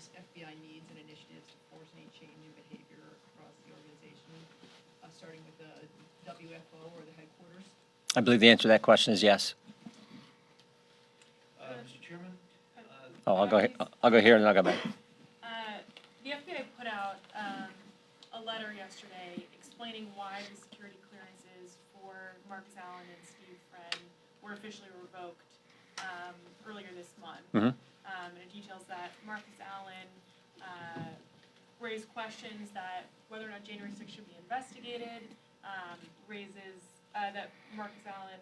various FBI needs and initiatives to force any change in behavior across the organization, starting with the WFO or the headquarters? I believe the answer to that question is yes. Mr. Chairman? I'll go here and then I'll go back. The FBI put out a letter yesterday explaining why the security clearances for Marcus Allen and Steve Friend were officially revoked earlier this month. Mhm. And it details that Marcus Allen raised questions that whether or not January 6th should be investigated, raises that Marcus Allen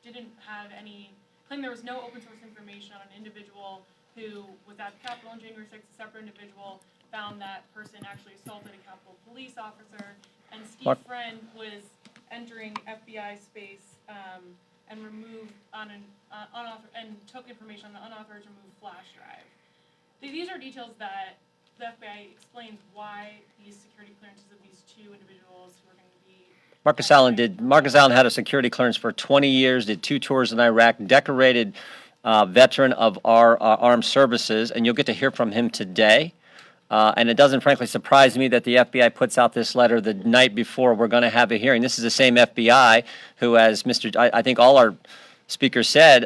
didn't have any, claimed there was no open source information on an individual who was at the Capitol on January 6th, a separate individual found that person actually assaulted a Capitol police officer, and Steve Friend was entering FBI space and removed on an and took information on an unauthorized removed flash drive. These are details that the FBI explains why these security clearances of these two individuals who are going to be. Marcus Allen had a security clearance for 20 years, did 2 tours in Iraq, decorated veteran of our armed services, and you'll get to hear from him today. And it doesn't, frankly, surprise me that the FBI puts out this letter the night before we're going to have a hearing. This is the same FBI who, as I think all our speakers said,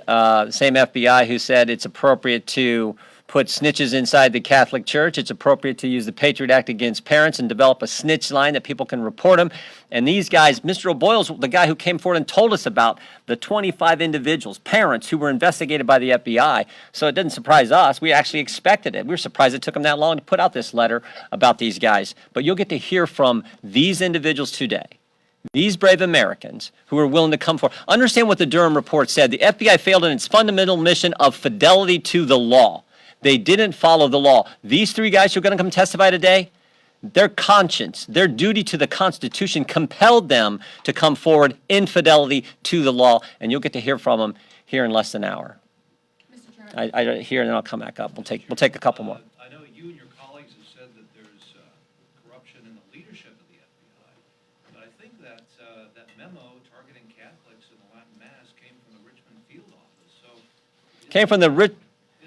same FBI who said it's appropriate to put snitches inside the Catholic Church. It's appropriate to use the Patriot Act against parents and develop a snitch line that people can report them. And these guys, Mr. O'Boyle's the guy who came forward and told us about the 25 individuals, parents who were investigated by the FBI. So it didn't surprise us. We actually expected it. We were surprised it took them that long to put out this letter about these guys. But you'll get to hear from these individuals today. These brave Americans who are willing to come forward. Understand what the Durham report said. The FBI failed in its fundamental mission of fidelity to the law. They didn't follow the law. These 3 guys who are going to come testify today, their conscience, their duty to the Constitution compelled them to come forward in fidelity to the law, and you'll get to hear from them here in less than an hour. Mr. Chairman. I hear, and then I'll come back up. We'll take a couple more. I know you and your colleagues have said that there's corruption in the leadership of the FBI, but I think that that memo targeting Catholics in the Latin Mass came from the Richmond field office. So Came from the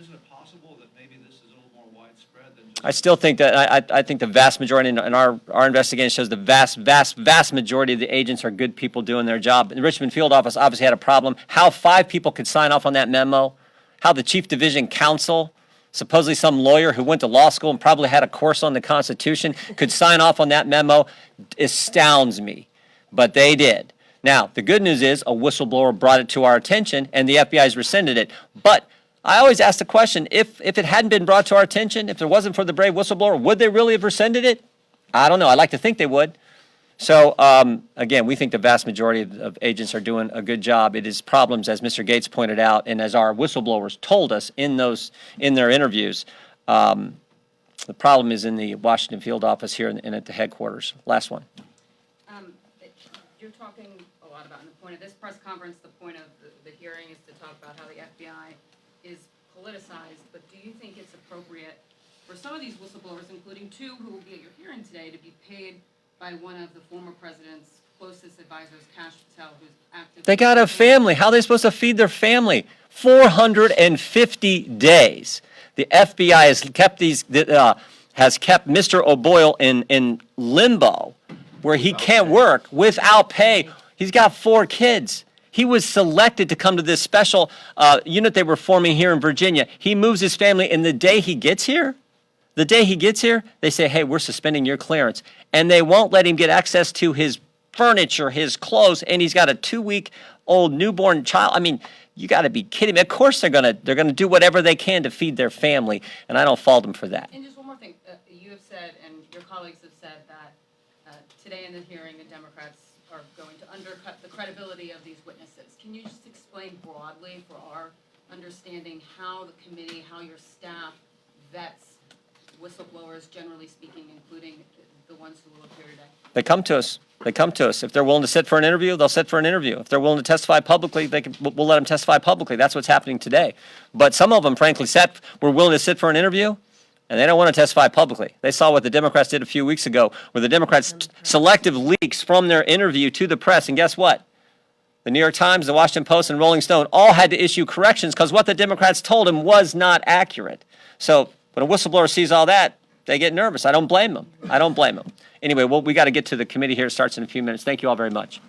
isn't it possible that maybe this is a little more widespread than just? I still think that I think the vast majority, and our investigation shows the vast majority of the agents are good people doing their job. The Richmond field office obviously had a problem. How 5 people could sign off on that memo, how the chief division counsel, supposedly some lawyer who went to law school and probably had a course on the Constitution, could sign off on that memo astounds me. But they did. Now, the good news is a whistleblower brought it to our attention, and the FBI has rescinded it. But I always ask the question, if it hadn't been brought to our attention, if it wasn't for the brave whistleblower, would they really have rescinded it? I don't know. I'd like to think they would. So, again, we think the vast majority of agents are doing a good job. It is problems, as Mr. Gates pointed out, and as our whistleblowers told us in their interviews, the problem is in the Washington field office here and at the headquarters. Last one. You're talking a lot about, and the point of this press conference, the point of the hearing is to talk about how the FBI is politicized, but do you think it's appropriate for some of these whistleblowers, including 2 who will be at your hearing today, to be paid by one of the former president's closest advisors, Kash Patel, who's active? They got a family. How are they supposed to feed their family? 450 days. The FBI has kept Mr. O'Boyle in limbo, where he can't work without pay. He's got 4 kids. He was selected to come to this special unit they were forming here in Virginia. He moves his family, and the day he gets here, they say, hey, we're suspending your clearance. And they won't let him get access to his furniture, his clothes, and he's got a 2-week-old newborn child. I mean, you got to be kidding me. Of course they're gonna do whatever they can to feed their family, and I don't fault them for that. And just one more thing. You have said, and your colleagues have said, that today in the hearing, the Democrats are going to undercut the credibility of these witnesses. Can you just explain broadly for our understanding how the committee, how your staff vets whistleblowers, generally speaking, including the ones who will appear today? They come to us. If they're willing to sit for an interview, they'll sit for an interview. If they're willing to testify publicly, we'll let them testify publicly. That's what's happening today. But some of them, frankly, were willing to sit for an interview, and they don't want to testify publicly. They saw what the Democrats did a few weeks ago, where the Democrats selective leaks from their interview to the press, and guess what? The New York Times, the Washington Post, and Rolling Stone all had to issue corrections because what the Democrats told them was not accurate. So When a whistleblower sees all that, they get nervous. I don't blame them. I don't blame them. Anyway, well, we got to get to the committee here. It starts in a few minutes. Thank you all very much.